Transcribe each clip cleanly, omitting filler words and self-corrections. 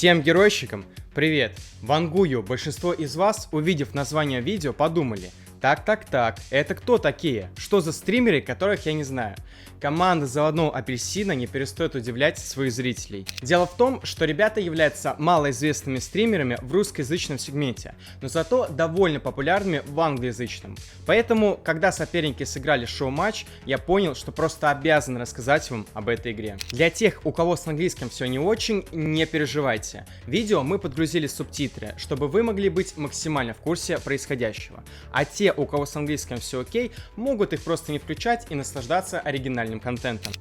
Всем геройщикам привет! Вангую, большинство из вас, увидев название видео, подумали: так, это кто такие? Что за стримеры, которых я не знаю? Команда заводного апельсина не перестает удивлять своих зрителей. Дело в том, что ребята являются малоизвестными стримерами в русскоязычном сегменте, но зато довольно популярными в англоязычном. Поэтому, когда соперники сыграли шоу-матч, я понял, что просто обязан рассказать вам об этой игре. Для тех, у кого с английским все не очень, не переживайте. Видео мы подгрузили субтитры, чтобы вы могли быть максимально в курсе происходящего. А те, у кого с английским все окей, могут их просто не включать и наслаждаться оригинальным контентом.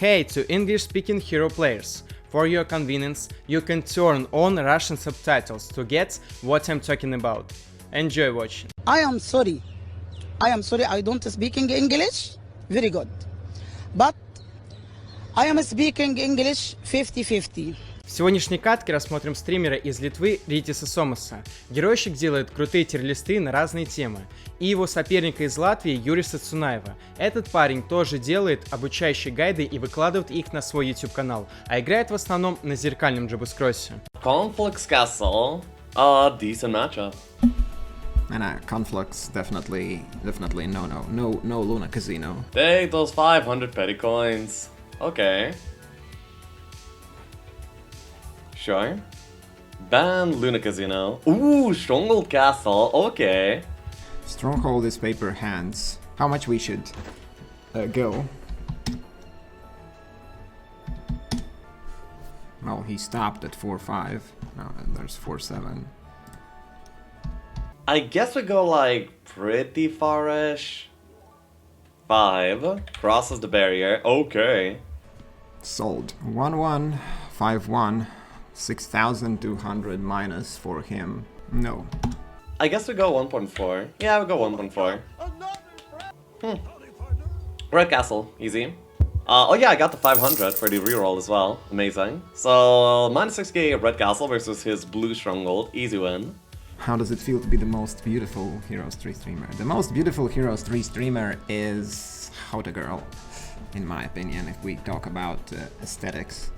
Hey to English-speaking hero players. For your convenience, you can turn on Russian subtitles to get what I'm talking about. Enjoy watching. I am sorry, I don't speak English very good. But I am speaking English 50-50. В сегодняшней катке рассмотрим стримера из Литвы Ритиса Сомаса. Геройщик делает крутые тир-листы на разные темы. И его соперника из Латвии Юриса Цунаева. Этот парень тоже делает обучающие гайды и выкладывает их на свой YouTube канал, а играет в основном на зеркальном Джабускроссе. Conflux Castle, decent matchup. And Conflux, definitely no Luna Casino. Take those 500 petty coins. Okay. Sure. Ban Luna Casino. Ooh, Stronghold Castle. Okay. Stronghold is paper hands. How much we should go? Well, he stopped at 4-5. No, there's 4-7. I guess we go like pretty far-ish. 5. Crosses the barrier. Okay. Sold. 1-1, 5-1. 6,200 minus for him. No. I guess we go 1.4. Yeah, we go 1.4. Red Castle, easy. Oh yeah, I got the 500 for the reroll as well. Amazing. So, minus 6k Red Castle versus his Blue Stronghold. Easy win. How does it feel to be the most beautiful Heroes 3 streamer? The most beautiful Heroes 3 streamer is Hota Girl, in my opinion, if we talk about aesthetics.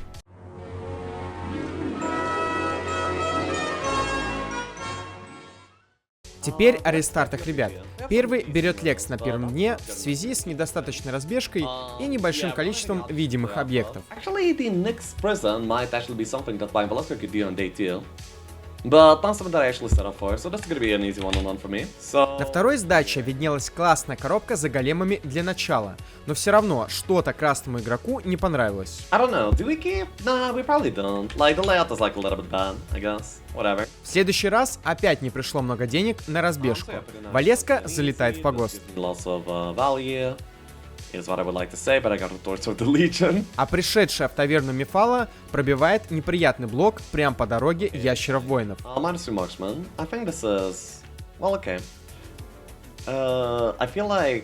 Теперь о рестартах ребят. Первый берет Лекс на первом дне в связи с недостаточной разбежкой и небольшим количеством видимых объектов. Actually, the Nyx Prison might actually be something that Blind Velasquez could do on day 2. But not something that I actually set up for, so that's gonna be an easy one-on-one for me. So... На второй сдаче виднелась классная коробка за големами для начала, но все равно что-то красному игроку не понравилось. I don't know, do we keep? Nah, we probably don't. Like, the layout is like a little bit bad, I guess. Whatever. В следующий раз опять не пришло много денег на разбежку. Валеска залетает в погост. Lots of value is what I would like to say, but I got a torch of the Legion. А пришедшая в таверну Мефала пробивает неприятный блок прямо по дороге ящеров-воинов. Minus 2 marksman. I think this is... Well, okay. I feel like...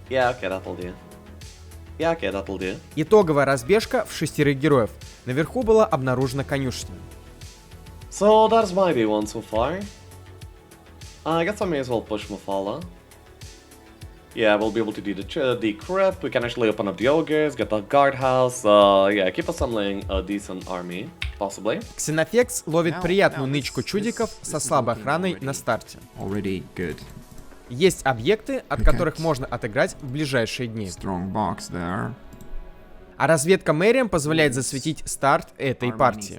Yeah, okay, that'll do. Yeah, okay, that'll do. Итоговая разбежка в 6 героев. Наверху была обнаружена конюшня. So, that's my day one so far. I guess I may as well push Mufala. Yeah, we'll be able to do the crypt, we can actually open up the ogres, get the guardhouse, yeah, keep assembling a decent army, possibly. Ксенофекс ловит приятную нычку чудиков со слабой охраной на старте. Already good. Есть объекты, от которых можно отыграть в ближайшие дни. Strong box there. А разведка Мэриам позволяет засветить старт этой партии.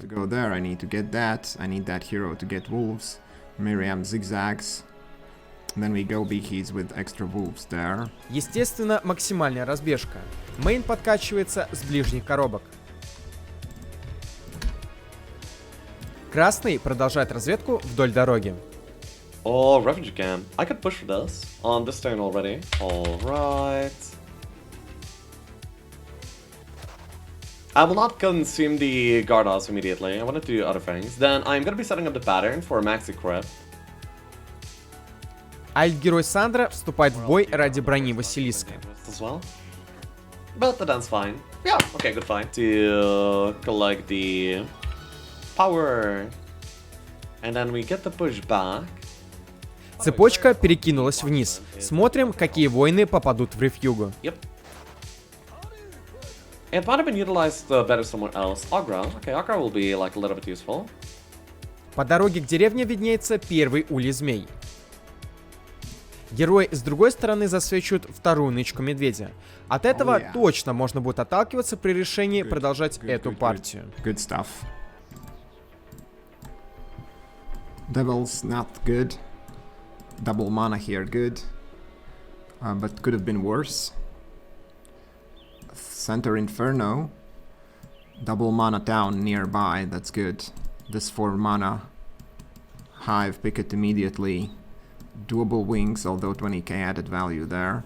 Miriam zigzags. Then we go beekeys with extra wolves there. Естественно, максимальная разбежка. Мейн подкачивается с ближних коробок. Красный продолжает разведку вдоль дороги. Oh, refugee camp. I could push for this on this turn already. Alright. I will not consume the guardhouse immediately. I want to do other things. Then I'm gonna be setting up the pattern for a maxi crypt. Альт-герой Сандра вступает в бой ради брони Василиска. But that's fine. Yeah, okay, good fight. To collect the power. And then we get the push back. Цепочка перекинулась вниз. Смотрим, какие воины попадут в рефьюгу. Yep. It might have been utilized better somewhere else. Agra. Okay, Agra will be like a little bit useful. По дороге к деревне виднеется первый улей змей. Герои с другой стороны засвечивают вторую нычку медведя. От этого точно можно будет отталкиваться при решении продолжать эту партию. Good stuff. Devil's not good. Double mana here, good. But could have been worse. Center Inferno. Double mana town nearby, that's good. This 4 mana. Hive, pick it immediately. Doable wings, although 20k added value there.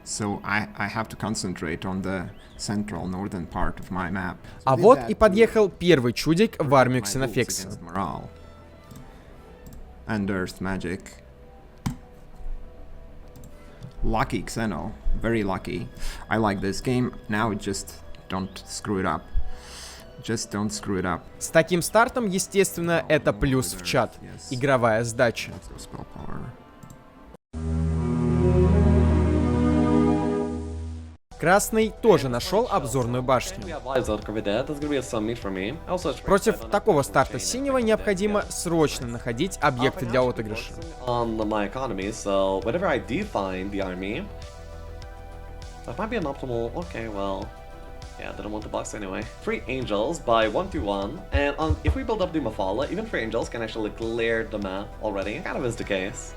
So I have to concentrate on the central northern part of my map. А вот и подъехал первый чудик в армию Ксенофекса. And Earth Magic. Lucky Xeno, very lucky. I like this game. Now just don't screw it up. Just don't screw it up. С таким стартом, естественно, это плюс в чат. Игровая сдача. Spell power. Красный тоже нашел обзорную башню. Против такого старта синего необходимо срочно находить объекты для отыгрыша. Yeah, didn't want the box anyway. 3 angels by 1-1, and if we build up the Mafala, even 3 angels can actually clear the map already. Kind of is the case.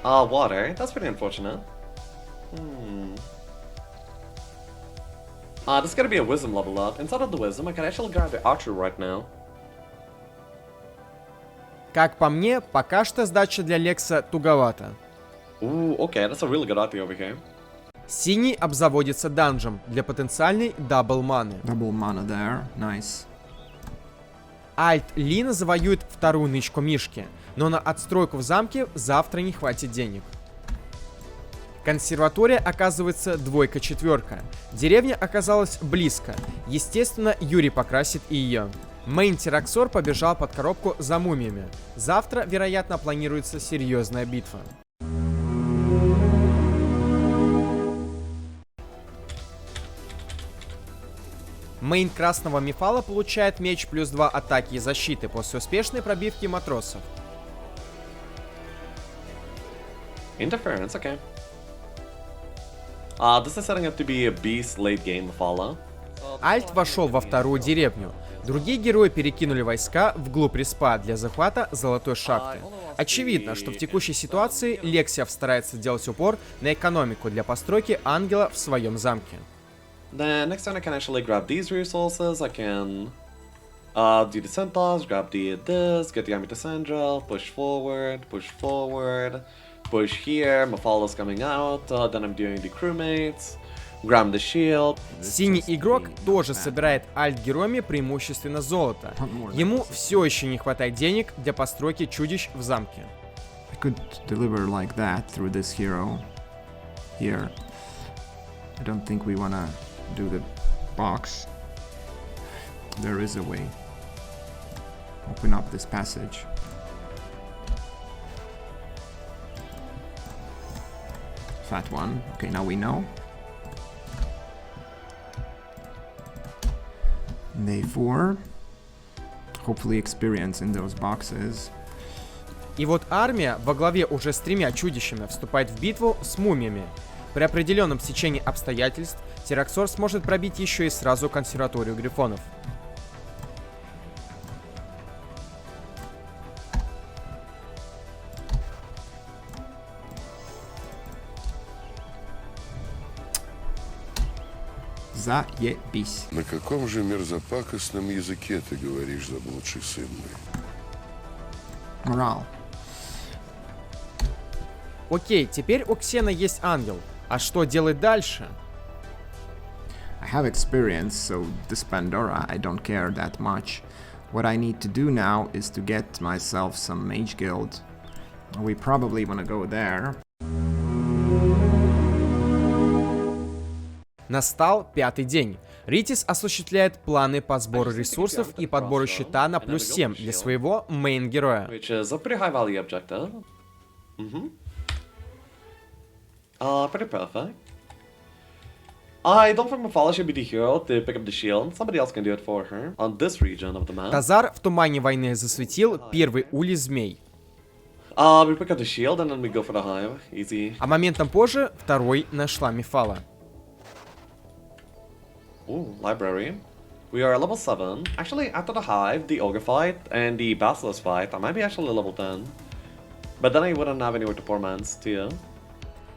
Water. That's pretty unfortunate. This is gonna be a wisdom level up. Inside of the wisdom, I can actually grab the archer right now. Как по мне, пока что сдача для Лекса туговата. Ooh, okay, that's a really good arty over here. Синий обзаводится данжем для потенциальной дабл маны. Double mana there, nice. Альт Лина завоюет вторую нычку Мишки, но на отстройку в замке завтра не хватит денег. Консерватория оказывается 2-4. Деревня оказалась близко. Естественно, Юрий покрасит и ее. Мейн Тираксор побежал под коробку за мумиями. Завтра, вероятно, планируется серьезная битва. Мейн красного Мифала получает меч плюс 2 атаки и защиты после успешной пробивки матросов. Interference, okay. This is setting up to be a beast late game Mafala. Альт вошел во вторую деревню. Другие герои перекинули войска вглубь респа для захвата золотой шахты. Очевидно, что в текущей ситуации Лексиав старается делать упор на экономику для постройки ангела в своем замке. Then next turn I can actually grab these resources. I can do the centaurs, grab this, get the army to Sandra, push forward, push here. Mafala's coming out. Then I'm doing the crewmates, grab the shield. Синий игрок тоже собирает альт-героями преимущественно золото. Ему все еще не хватает денег для постройки чудищ в замке. I could deliver like that through this hero here. I don't think we wanna do the box. There is a way. Open up this passage. Fat one. Okay, now we know. Day 4. Hopefully experience in those boxes. И вот армия во главе уже с 3 чудищами вступает в битву с мумиями. При определенном стечении обстоятельств Тираксор сможет пробить еще и сразу консерваторию грифонов. Заебись. На каком же мерзопакостном языке ты говоришь, заблудший сын мой? Морал. Окей, теперь у Ксена есть ангел. А что делать дальше? I have experience, so this Pandora I don't care that much. What I need to do now is to get myself some mage guild. We probably wanna go there. Настал 5-й день. Ритис осуществляет планы по сбору ресурсов и подбору щита на плюс 7 для своего мейн-героя. Which is a pretty high value objective. Pretty perfect. I don't think Mephala should be the hero to pick up the shield. Somebody else can do it for her on this region of the map. Тазар в тумане войны засветил первый улей змей, We pick up the shield and then we go for the hive. Easy. а моментом позже второй нашла Мефала. Ooh, library. We are level 7. Actually, after the hive, the ogre fight, and the basilisk fight, I might be actually level 10. But then I wouldn't have anywhere to pour mans too.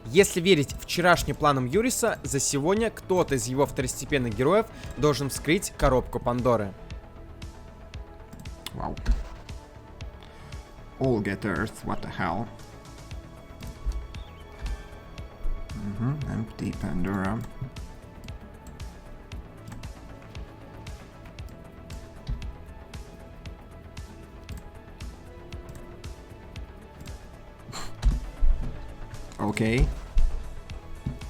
Если верить вчерашним планам Юриса, за сегодня кто-то из его второстепенных героев должен вскрыть коробку Пандоры. Wow. All get earth, what the hell. Empty Pandora. Okay.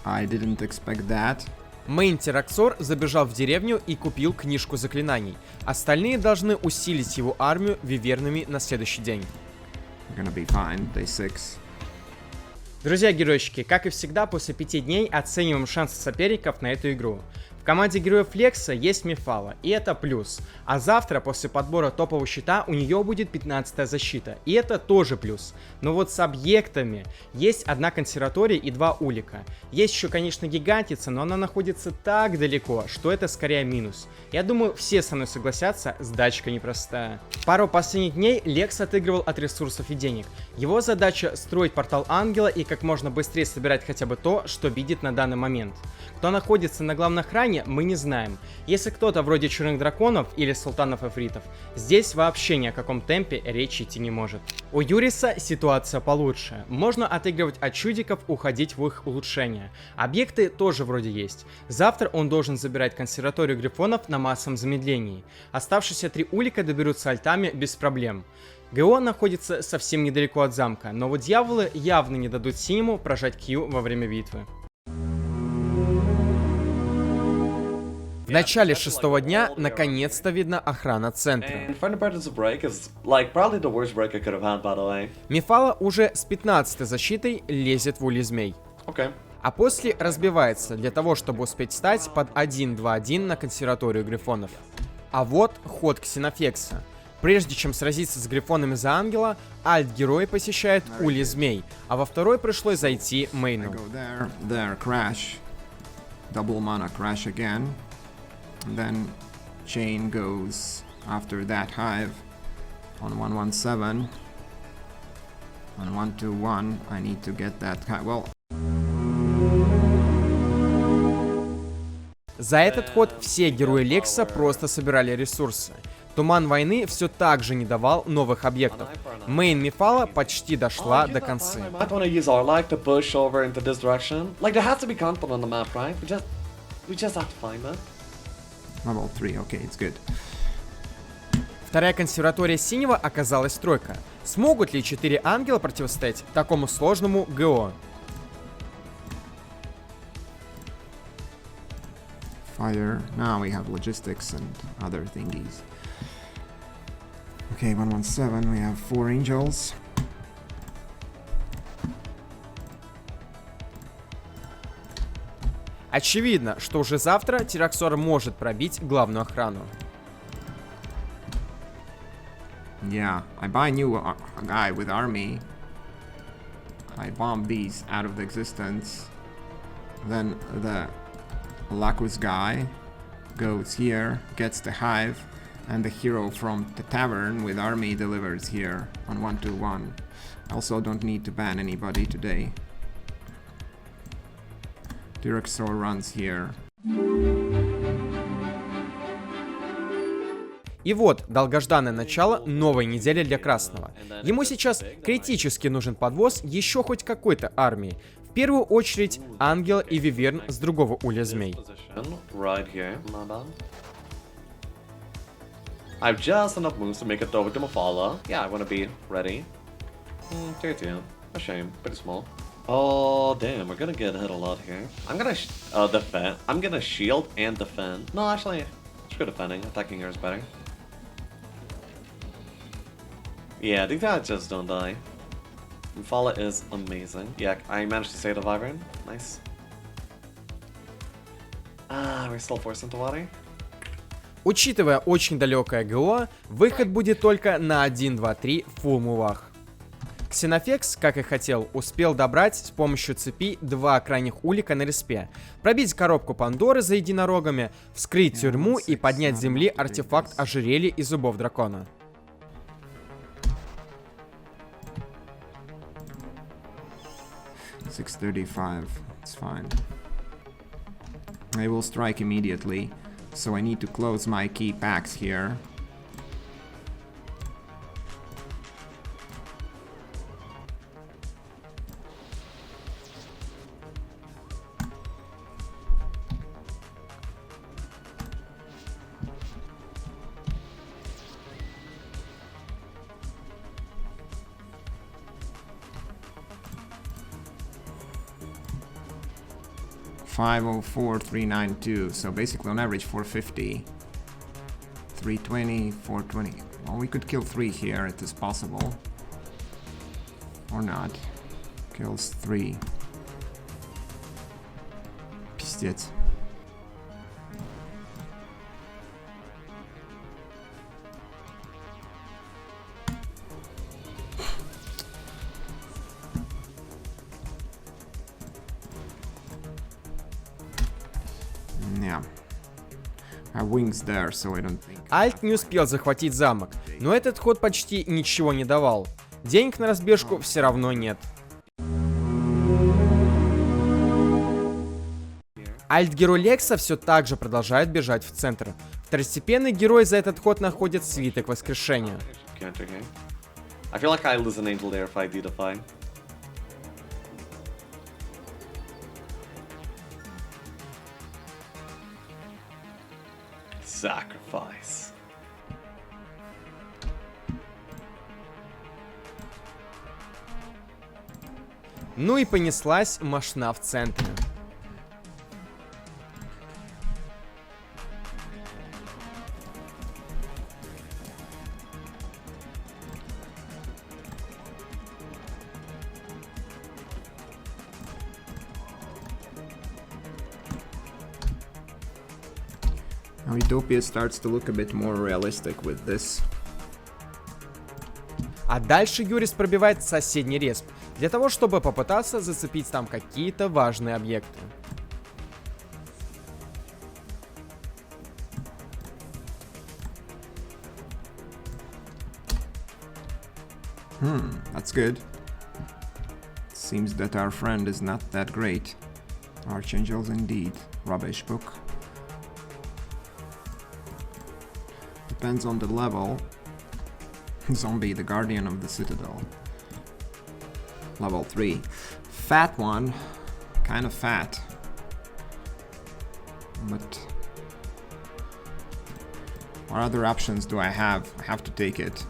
I didn't expect that. Мейн Тераксор забежал в деревню и купил книжку заклинаний. Остальные должны усилить его армию вивернами на следующий день. Gonna be fine, day 6. Друзья геройщики, как и всегда, после 5 дней оцениваем шансы соперников на эту игру. В команде героев Лекса есть Мефала, и это плюс. А завтра, после подбора топового щита, у нее будет 15-я защита, и это тоже плюс. Но вот с объектами есть одна консерватория и 2 улика. Есть еще, конечно, гигантица, но она находится так далеко, что это скорее минус. Я думаю, все со мной согласятся, сдачка непростая. Пару последних дней Лекс отыгрывал от ресурсов и денег. Его задача строить портал ангела и как можно быстрее собирать хотя бы то, что видит на данный момент. Кто находится на главной охране, мы не знаем. Если кто-то вроде черных драконов или султанов эфритов, здесь вообще ни о каком темпе речи идти не может. У Юриса ситуация получше. Можно отыгрывать от чудиков, уходить в их улучшение. Объекты тоже вроде есть. Завтра он должен забирать консерваторию грифонов на массовом замедлении. Оставшиеся 3 улика доберутся альтами без проблем. ГО находится совсем недалеко от замка, но вот дьяволы явно не дадут синему прожать Q во время битвы. В начале 6-го дня наконец-то видна охрана центра. Мефала уже с 15-й защитой лезет в улей змей. А после разбивается для того, чтобы успеть встать под 1-2-1 на консерваторию грифонов. А вот ход Ксенофекса. Прежде чем сразиться с грифонами за ангела, альт-герой посещает улей змей, а во второй пришлось зайти Мейну. Double mana crash again. And then chain goes after that hive on 117. On 121, I need to get that well. За этот ход все герои Лекса просто собирали ресурсы. Туман войны все так же не давал новых объектов. Мейн Мефала почти дошла до конца. Level 3, okay, it's good. Вторая консерватория синего оказалась тройка. Смогут ли 4 ангела противостоять такому сложному ГО? Fire. Now we have logistics and other thingies. Okay, 117, we have 4 angels. Очевидно, что уже завтра Тераксор может пробить главную охрану. Yeah, I buy a new guy with army. I bomb these out of existence. Then the Lacus guy goes here, gets the hive, and the hero from the tavern with army delivers here on 121. Also don't need to ban anybody today. Terexor runs here. И вот долгожданное начало новой недели для Красного. Ему сейчас критически нужен подвоз еще хоть какой-то армии. В первую очередь Ангел и Виверн с другого улья змей. I've just enough moves to make it over to Mephala. Yeah, I want to be ready. Tier 2. A shame. Pretty small. Oh, damn. We're gonna get hit a lot here. I'm gonna defend. I'm gonna shield and defend. No, actually, screw defending. Attacking here is better. Yeah, these guys just don't die. Mephala is amazing. Yeah, I managed to save the Wyvern. Nice. We're still forced into water. Учитывая очень далекое ГО, выход будет только на 1, 2, 3 фулл мувах. Ксенофекс, как и хотел, успел добрать с помощью цепи 2 крайних улика на респе, пробить коробку Пандоры за единорогами, вскрыть тюрьму и поднять с земли артефакт ожерелья из зубов дракона. $635, it's fine. I will strike immediately, so I need to close my key packs here. $504,392, so basically on average 450. 320, 420. Well, we could kill 3 here, it is possible. Or not. Kills 3. Пиздец. Yeah. I have wings there, so I don't think... Альт не успел захватить замок, но этот ход почти ничего не давал. Денег на разбежку все равно нет. Альт-герой Лекса все так же продолжает бежать в центр. Второстепенный герой за этот ход находит свиток воскрешения. I feel like I lose an angel there if I dedefy. Sacrifice. Ну и понеслась мошна в центре. Now Utopia starts to look a bit more realistic with this. А дальше Юрис пробивает соседний респ, для того, чтобы попытаться зацепить там какие-то важные объекты. That's good. Seems that our friend is not that great. Archangels indeed. Rubbish book. Depends on the level. Zombie, the Guardian of the Citadel. Level 3. Fat one. Kind of fat. But... what other options do I have? I have to take it.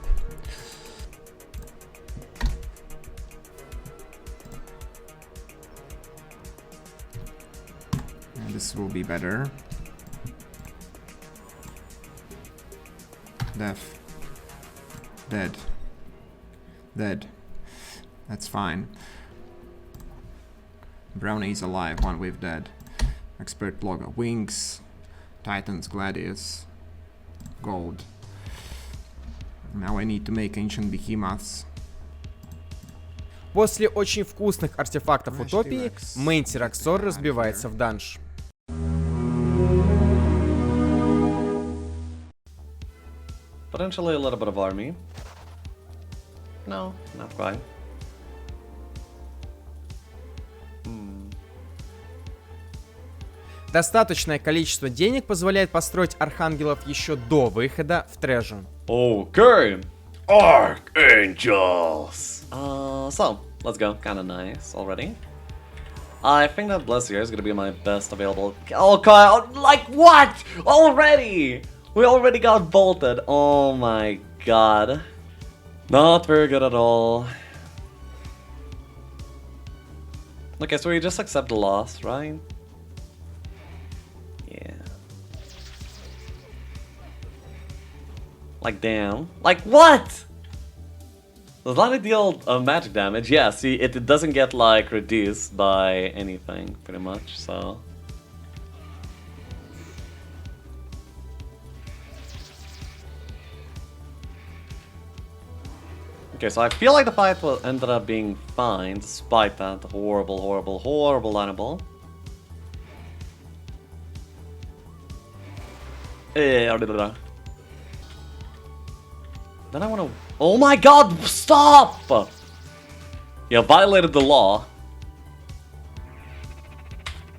And this will be better. Death. Dead. Dead. That's fine. Brownie's alive, one wave dead. Expert blogger. Wings. Titans, Gladius. Gold. Now I need to make ancient behemoths. После очень вкусных артефактов Утопии, мейн Тираксор разбивается в данж. Potentially a little bit of army. No, not quite. Достаточное количество денег позволяет построить архангелов еще до выхода в трэжу. Okay. Archangels. So let's go. Kinda nice already. I think that Blessier is gonna be my best available. Okay, like what? Already? We already got bolted. Oh my god. Not very good at all. Okay, so we just accept the loss, right? Yeah. Like, damn. Like, what? Does Lani deal magic damage? Yeah, see, it doesn't get, like, reduced by anything, pretty much, so... Okay, so I feel like the fight ended up being fine, despite that horrible, horrible, horrible line of ball. Then I wanna... Oh my god, stop! Yeah, violated the law.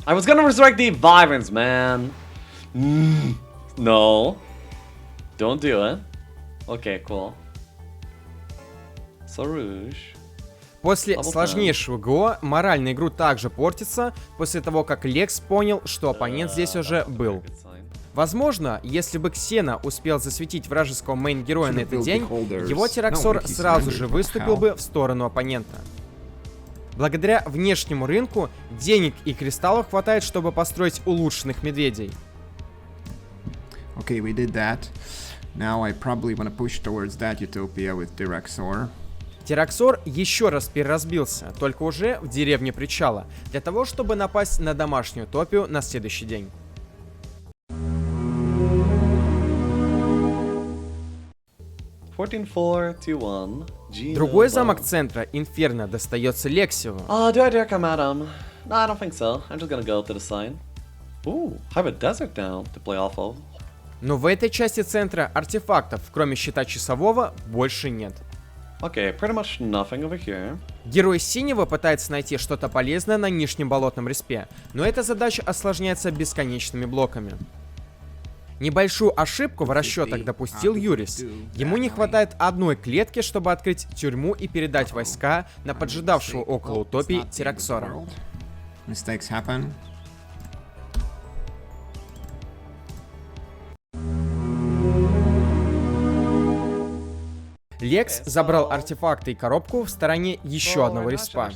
I was gonna resurrect the Vyverns, man. No. Don't do it. Okay, cool. Sarouge. После Double сложнейшего ГО мораль на игру также портится после того, как Лекс понял, что оппонент здесь уже был. Возможно, если бы Ксена успел засветить вражеского мейн-героя на этот день, его Тираксор сразу же выступил бы в сторону оппонента. Благодаря внешнему рынку денег и кристаллов хватает, чтобы построить улучшенных медведей. Okay, we did that. Now I probably want to push towards that utopia with Tiraxor. Тираксор еще раз переразбился, только уже в деревне Причала, для того, чтобы напасть на домашнюю утопию на следующий день. Другой замок центра, Инферно, достается Лексиеву. Do I dare come at him? No, I don't think so. I'm just gonna go to the side. Ooh, have a desert now to play off of. Но в этой части центра артефактов, кроме щита часового, больше нет. Okay, pretty much nothing over here. Герой Синего пытается найти что-то полезное на нижнем болотном респе, но эта задача осложняется бесконечными блоками. Небольшую ошибку в расчетах допустил Юрис. Ему не хватает одной клетки, чтобы открыть тюрьму и передать войска на поджидавшего около утопии Тираксора. Mistakes happen. Лекс забрал артефакты и коробку в стороне еще одного респа.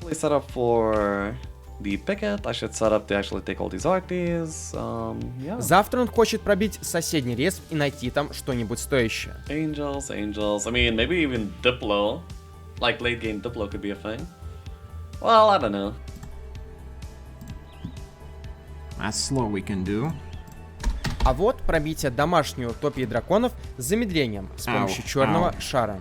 Завтра он хочет пробить соседний респ и найти там что-нибудь стоящее. Angels. I mean, maybe even Diplo. Like late game Diplo could be a thing. Well, I don't know. As slow we can do. А вот пробитие домашней утопии драконов с замедлением с помощью черного шара.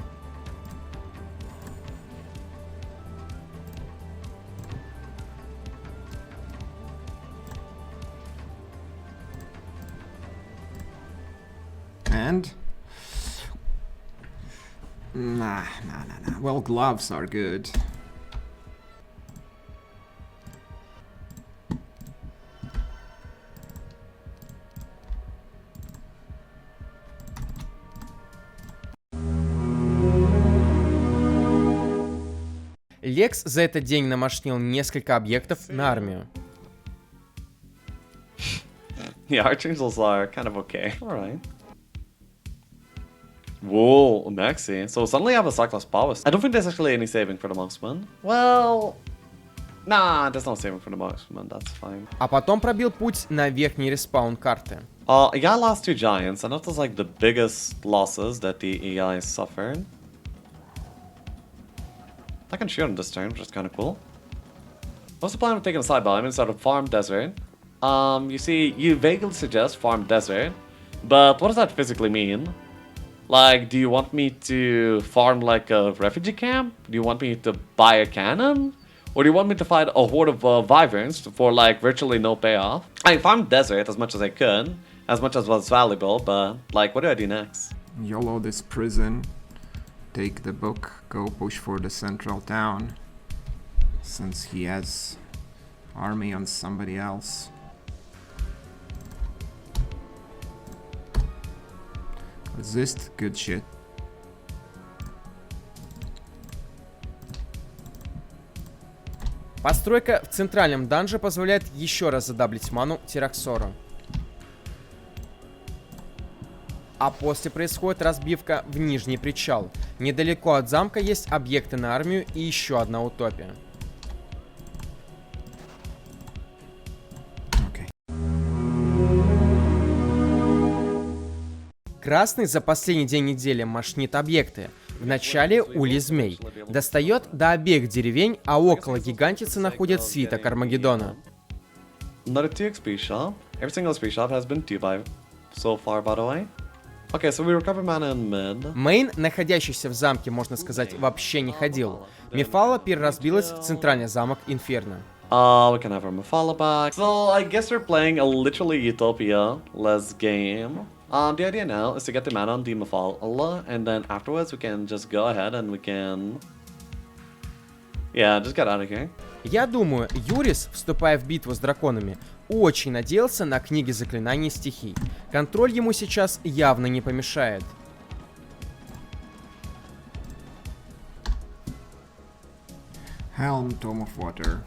And nah. Well, gloves are good. Лекс за этот день намашнил несколько объектов на армию. Yeah, Archangels are kind of okay. Alright. Whoa, Maxi. So suddenly I have a Cyclops power. I don't think there's actually any saving for the marksman. Well... Nah, there's no saving for the marksman, that's fine. А потом пробил путь на верхний респаун карты. EI lost 2 giants, and that was like the biggest losses that the EI suffered. I can shoot on this turn, which is kind of cool. What's the plan of taking a side bomb instead of farm desert? You see, you vaguely suggest farm desert, but what does that physically mean? Like, do you want me to farm like a refugee camp? Do you want me to buy a cannon? Or do you want me to fight a horde of Wyverns for like virtually no payoff? I farmed desert as much as I could, as much as was valuable, but like, what do I do next? YOLO this prison. Take the book, go push for the central town, since he has army on somebody else. Resist, good shit. Постройка в центральном данже позволяет еще раз задаблить ману Тираксору. А после происходит разбивка в Нижний Причал. Недалеко от замка есть объекты на армию и еще одна утопия. Okay. Красный за последний день недели мошнит объекты. В начале Улей Змей. Достает до обеих деревень, а около Гигантицы находит свиток Армагеддона. Another 2 XP shop. Every single XP shop has been 2 by so far, by the way. Okay, so we recover mana in mid. Мейн, находящийся в замке, можно сказать, вообще не ходил. Мефала переразбилась в центральный замок Инферно. We can have our Mephala back. So I guess we're playing a literally Utopia-less game. The idea now is to get the mana on the Mephala, and then afterwards we can just go ahead and we can... Yeah, just get out of here. Я думаю, Юрис, вступая в битву с драконами, очень надеялся на книги заклинаний стихий. Контроль ему сейчас явно не помешает. Helm, Tome of Water.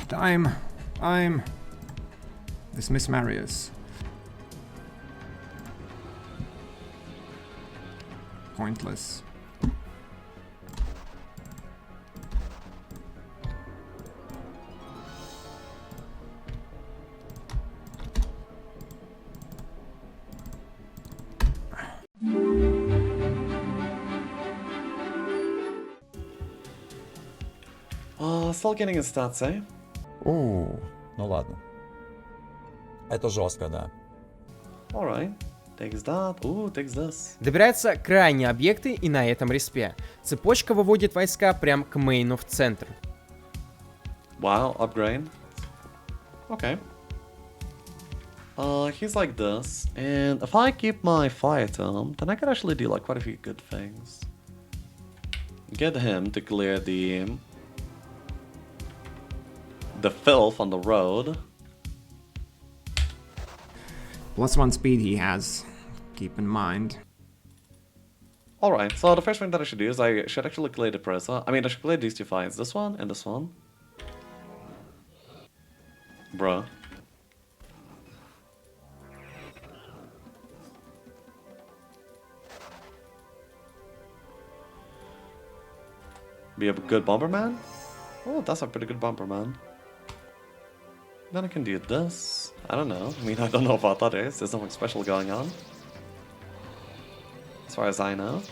Time. Dismiss Marius. Pointless. Still getting his stats, eh? Ну ладно. Это жестко, да. Alright. Takes that. Takes this. Добираются крайние объекты и на этом респе. Цепочка выводит войска прям к мейну в центр. Wow, upgrade. Okay. He's like this, and if I keep my fire tome, then I could actually do like quite a few good things. Get him to clear the filth on the road. +1 speed he has. Keep in mind. Alright, so the first thing that I should do is I should actually clear the Presa. I mean, I should clear these two fights. This one and this one. Bruh. Be a good Bomberman? Oh, that's a pretty good Bomberman. Then I can do this. I don't know. I mean, I don't know about others. There's nothing special going on. As far as I know.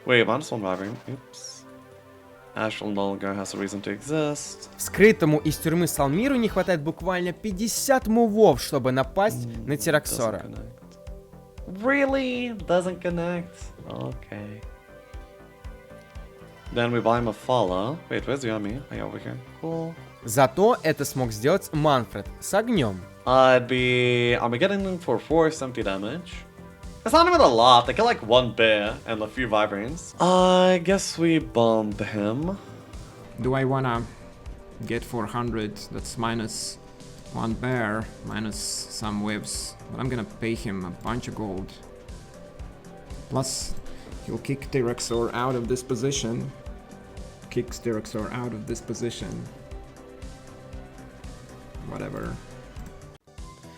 Wait, minus one Wyvern. Oops. Astral no longer has a reason to exist. Скрытому из тюрьмы Салмиру не хватает буквально 50 мувов, чтобы напасть на Тираксора. Really? Doesn't connect? Okay. Then we buy Mephala. Wait, where's the army? Are you over here? Cool. Зато это смог сделать Манфред с огнем. I'll be getting them for 470 damage. It's not even a lot. They kill like one bear and a few Wyverns. I guess we bomb him. Do I wanna get 400? That's minus 1 bear, minus some whips. But I'm gonna pay him a bunch of gold. Plus, he'll kick Tiraxor out of this position. Kicks Tiraxor out of this position. Whatever.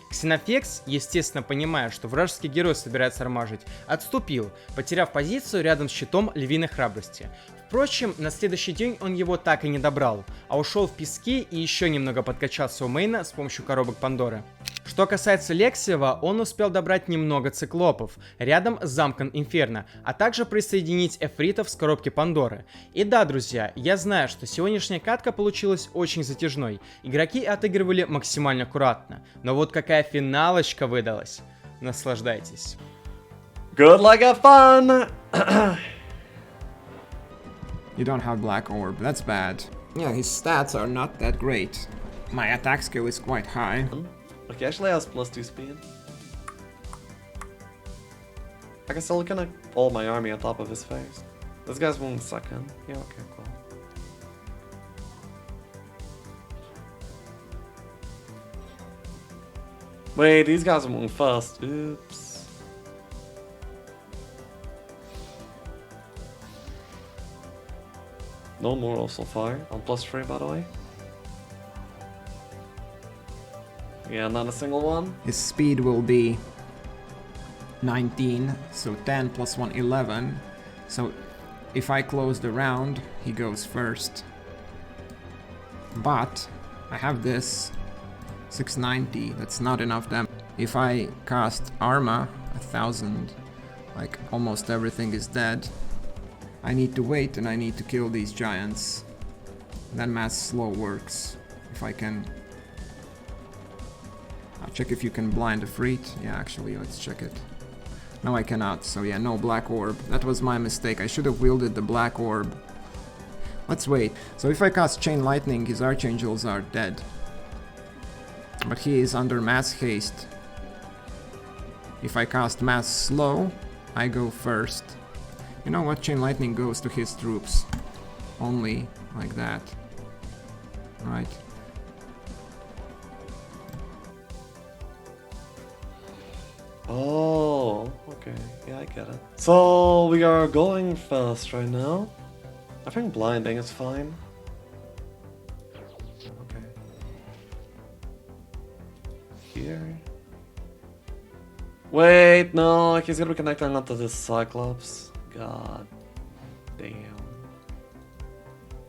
Ксенофекс, естественно понимая, что вражеский герой собирается рмажить, отступил, потеряв позицию рядом с щитом львиной храбрости. Впрочем, на следующий день он его так и не добрал, а ушел в пески и еще немного подкачал своего мейна с помощью коробок Пандоры. Что касается Лексиева, он успел добрать немного циклопов рядом с замком Инферно, а также присоединить эфритов с коробки Пандоры. И да, друзья, я знаю, что сегодняшняя катка получилась очень затяжной, игроки отыгрывали максимально аккуратно, но вот какая финалочка выдалась. Наслаждайтесь. Good luck, have fun! You don't have Black Orb, that's bad. Yeah, his stats are not that great. My attack skill is quite high. Okay, actually has +2 speed. I can still connect all my army on top of his face. This guy's moving second. Yeah, okay, cool. Wait, these guys are moving first. Oops. No moral so far. On +3, by the way. Yeah, not a single one. His speed will be 19, so 10 plus 1, 11. So if I close the round, he goes first. But I have this 690, that's not enough damage. If I cast Arma, 1000, like almost everything is dead. I need to wait and I need to kill these giants. Then mass slow works. If I can... I'll check if you can blind a Freet. Yeah, actually, let's check it. No, I cannot. So yeah, no black orb. That was my mistake. I should have wielded the black orb. Let's wait. So if I cast Chain Lightning, his Archangels are dead. But he is under mass haste. If I cast mass slow, I go first. You know what? Chain Lightning goes to his troops. Only like that. Right. Oh, okay. Yeah, I get it. So we are going fast right now. I think blinding is fine. Okay. Here. Wait, no, he's gonna be connecting onto this Cyclops. God damn.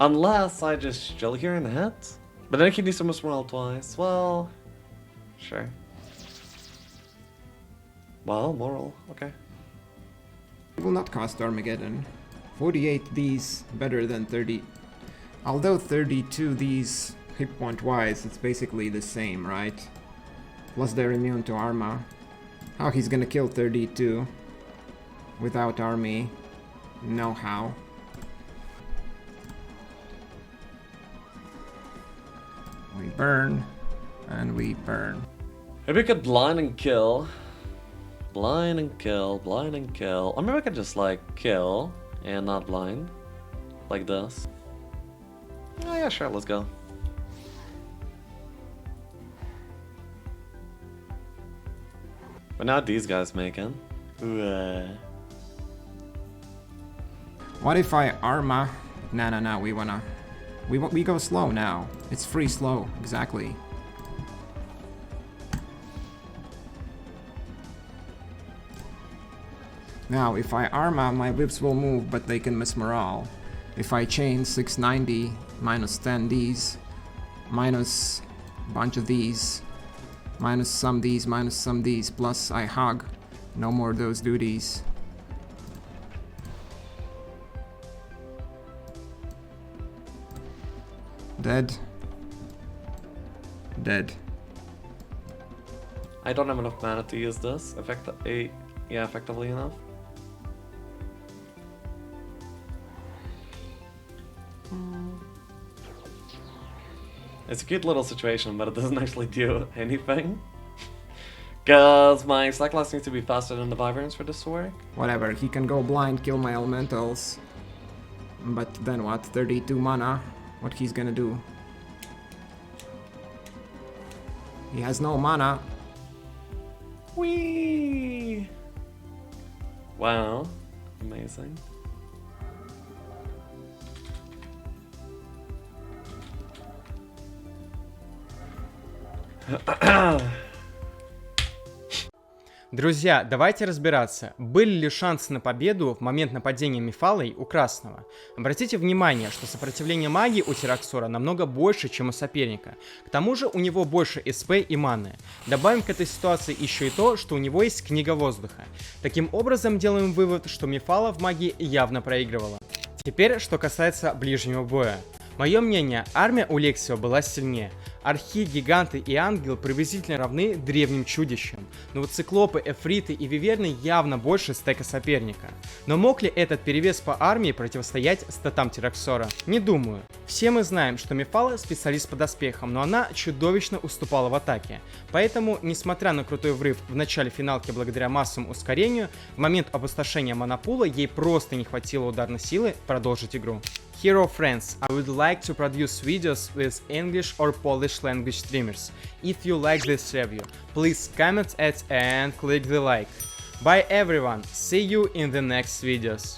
Unless I just chill here and hit. But then he needs to miss morale twice. Well, sure. Well, moral, okay. I will not cast Armageddon. 48 these better than 30. Although 32 these hit point wise, it's basically the same, right? Plus they're immune to Arma. How he's gonna kill 32 without army? No how. We burn and we burn. Maybe we could blind and kill. Blind and kill, blind and kill. Or maybe I could just like kill and not blind. Like this. Oh yeah, sure, let's go. But now these guys making. What if I Arma? No, we go slow now. It's free slow, exactly. Now, if I Arma, my whips will move, but they can miss morale. If I chain 690, minus 10 these, minus a bunch of these, minus some these, minus some these, plus I hug, no more those duties. Dead. Dead. I don't have enough mana to use this. Effectively enough. It's a cute little situation, but it doesn't actually do anything. Cause my Cyclops needs to be faster than the Wyverns for this to work. Whatever, he can go blind, kill my elementals. But then what? 32 mana? What he's gonna do? He has no mana. Whee! Wow, amazing. Друзья, давайте разбираться, были ли шансы на победу в момент нападения Мефалой у красного. Обратите внимание, что сопротивление магии у Тираксора намного больше, чем у соперника. К тому же у него больше СП и маны. Добавим к этой ситуации еще и то, что у него есть книга воздуха. Таким образом делаем вывод, что Мефала в магии явно проигрывала. Теперь, что касается ближнего боя. Мое мнение, армия у Лексио была сильнее. Архи, гиганты и ангел приблизительно равны древним чудищам, но вот циклопы, эфриты и виверны явно больше стека соперника. Но мог ли этот перевес по армии противостоять статам Тираксора? Не думаю. Все мы знаем, что Мефала специалист по доспехам, но она чудовищно уступала в атаке. Поэтому, несмотря на крутой врыв в начале финалки благодаря массовому ускорению, в момент опустошения монопула ей просто не хватило ударной силы продолжить игру. Hero friends, I would like to produce videos with English or Polish language streamers. If you like this review, please comment it and click the like. Bye everyone, see you in the next videos.